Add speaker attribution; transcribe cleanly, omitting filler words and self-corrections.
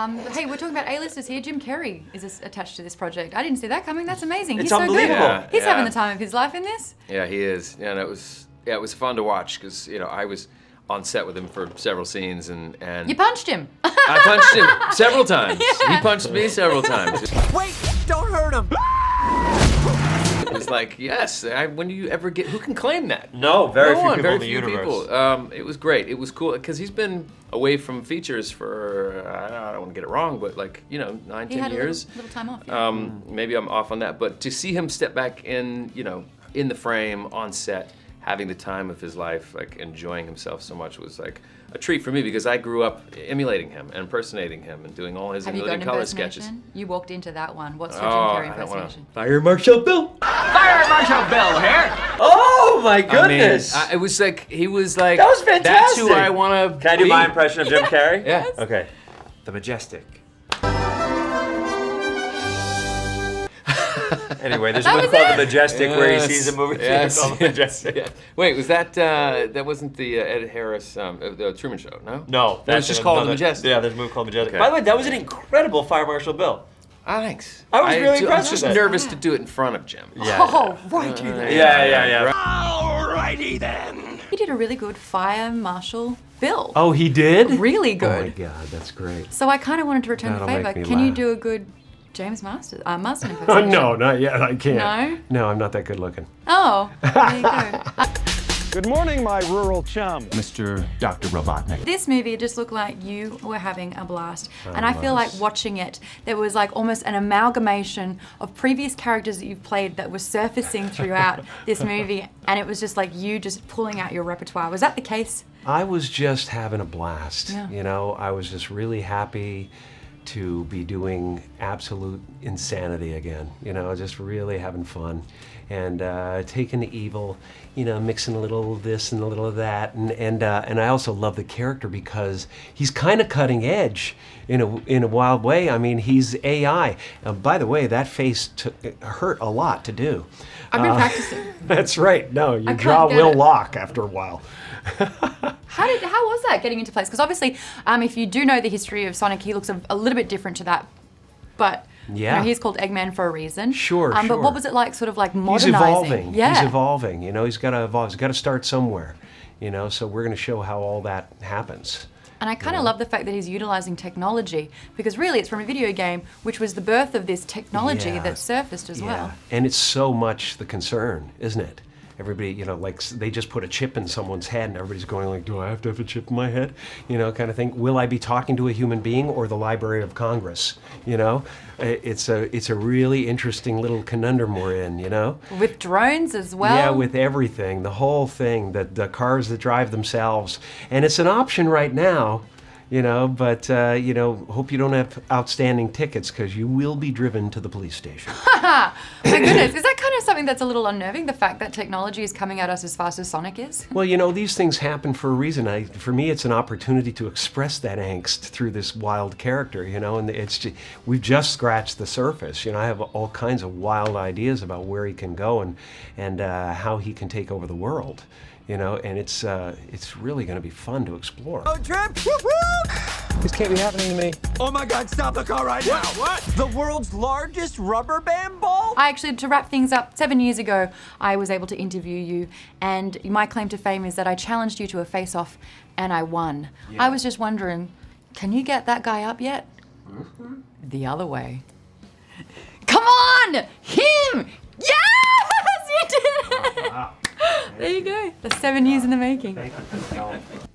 Speaker 1: Hey, we're talking about A-listers here. Jim Carrey is attached to this project. I didn't see that coming. That's amazing.
Speaker 2: It's
Speaker 1: He's so good.
Speaker 2: unbelievable.
Speaker 1: He's having the time of his life in this.
Speaker 3: Yeah, he is. Yeah, and it was fun to watch because I was on set with him for several scenes and
Speaker 1: You punched him.
Speaker 3: I punched him several times. Yeah. He punched me several times.
Speaker 2: Wait, don't hurt him.
Speaker 3: It was like, yes. When do you ever get? Who can claim that?
Speaker 2: No, very
Speaker 3: No
Speaker 2: few
Speaker 3: one,
Speaker 2: people
Speaker 3: very
Speaker 2: in the
Speaker 3: few
Speaker 2: universe.
Speaker 3: people. It was great. It was cool because he's been away from features for I don't want to get it wrong, but 9, 10 years.
Speaker 1: Little time off. Yeah.
Speaker 3: Maybe I'm off on that, but to see him step back in, in the frame on set, having the time of his life, enjoying himself so much was like a treat for me because I grew up emulating him and impersonating him and doing all his
Speaker 1: Have you got
Speaker 3: Living
Speaker 1: an
Speaker 3: Color
Speaker 1: impersonation?
Speaker 3: sketches.
Speaker 1: You walked into that one. What's your Jim Carrey impersonation?
Speaker 2: Fire Marshal Bill.
Speaker 4: Fire Marshal Bill here.
Speaker 2: Oh my goodness.
Speaker 3: It was like, he was like,
Speaker 2: That was fantastic.
Speaker 3: That's who I want to
Speaker 2: Can I do my impression of Jim Carrey?
Speaker 3: Yeah.
Speaker 2: Okay. The Majestic. Anyway, there's a movie called The Majestic where he sees a movie theater called The Majestic.
Speaker 3: Yeah. Wait, was that wasn't the Ed Harris, the Truman Show, no?
Speaker 2: No.
Speaker 3: That's just called The Majestic.
Speaker 2: Yeah, there's a movie called Majestic.
Speaker 3: Okay.
Speaker 2: By the way, that was an incredible Fire Marshal Bill.
Speaker 3: Thanks.
Speaker 2: I was really
Speaker 3: I was
Speaker 2: impressed
Speaker 3: just
Speaker 2: with that.
Speaker 3: nervous to do it in front of Jim.
Speaker 2: Yeah.
Speaker 1: Oh, righty then.
Speaker 2: Yeah.
Speaker 4: Alrighty then.
Speaker 1: He did a really good Fire Marshal Bill.
Speaker 2: Oh, he did?
Speaker 1: Really
Speaker 2: Oh my
Speaker 1: good.
Speaker 2: God, that's great.
Speaker 1: So I kind of wanted to return
Speaker 2: That'll
Speaker 1: the favor.
Speaker 2: make me
Speaker 1: Can you
Speaker 2: laugh.
Speaker 1: do a good James Marsden impersonation?
Speaker 2: No, not yet. I can't.
Speaker 1: No?
Speaker 2: No, I'm not that good looking.
Speaker 1: Oh, there you go.
Speaker 5: Good morning, my rural chum.
Speaker 4: Mr. Dr. Robotnik.
Speaker 1: This movie just looked like you were having a blast. And I feel like watching it, there was like almost an amalgamation of previous characters that you've played that were surfacing throughout this movie. And it was just like you just pulling out your repertoire. Was that the case?
Speaker 2: I was just having a blast.
Speaker 1: Yeah.
Speaker 2: I was just really happy to be doing absolute insanity again. Just really having fun and taking the evil, mixing a little of this and a little of that. And I also love the character because he's kind of cutting edge in a wild way. I mean, he's AI. By the way, that face hurt a lot to do.
Speaker 1: I've been practicing.
Speaker 2: That's right. No, your
Speaker 1: can't
Speaker 2: jaw
Speaker 1: get
Speaker 2: will
Speaker 1: it.
Speaker 2: lock after a while.
Speaker 1: How was that getting into place? Because obviously, if you do know the history of Sonic, he looks a little bit different to that. But
Speaker 2: Yeah.
Speaker 1: he's called Eggman for a reason.
Speaker 2: Sure,
Speaker 1: But
Speaker 2: sure.
Speaker 1: what was it like, sort of like
Speaker 2: He's
Speaker 1: modernizing?
Speaker 2: evolving.
Speaker 1: Yeah.
Speaker 2: He's evolving. He's got to evolve. He's got to start somewhere. So we're going to show how all that happens.
Speaker 1: And I kind of love the fact that he's utilizing technology because really it's from a video game, which was the birth of this technology
Speaker 2: Yeah.
Speaker 1: that surfaced as well.
Speaker 2: And it's so much the concern, isn't it? Everybody, they just put a chip in someone's head and everybody's going like, do I have to have a chip in my head? Kind of thing. Will I be talking to a human being or the Library of Congress? It's a really interesting little conundrum we're in,
Speaker 1: With drones as well.
Speaker 2: Yeah, with everything, the whole thing, the cars that drive themselves. And it's an option right now, but, hope you don't have outstanding tickets because you will be driven to the police station.
Speaker 1: My goodness, is that kind of something that's a little unnerving, the fact that technology is coming at us as fast as Sonic is?
Speaker 2: Well, these things happen for a reason. For me, it's an opportunity to express that angst through this wild character, and we've just scratched the surface. I have all kinds of wild ideas about where he can go and how he can take over the world. And it's really going to be fun to explore.
Speaker 4: Oh, trip!
Speaker 5: This can't be happening to me.
Speaker 4: Oh my God! Stop the car right now! What? The world's largest rubber band ball?
Speaker 1: I actually, to wrap things up, 7 years ago, I was able to interview you, and my claim to fame is that I challenged you to a face-off, and I won.
Speaker 2: Yeah.
Speaker 1: I was just wondering, can you get that guy up yet? The other way. Come on! Him! Yes! You did it!
Speaker 2: Wow.
Speaker 1: There you go. That's 7 years in the making.
Speaker 2: Thank you.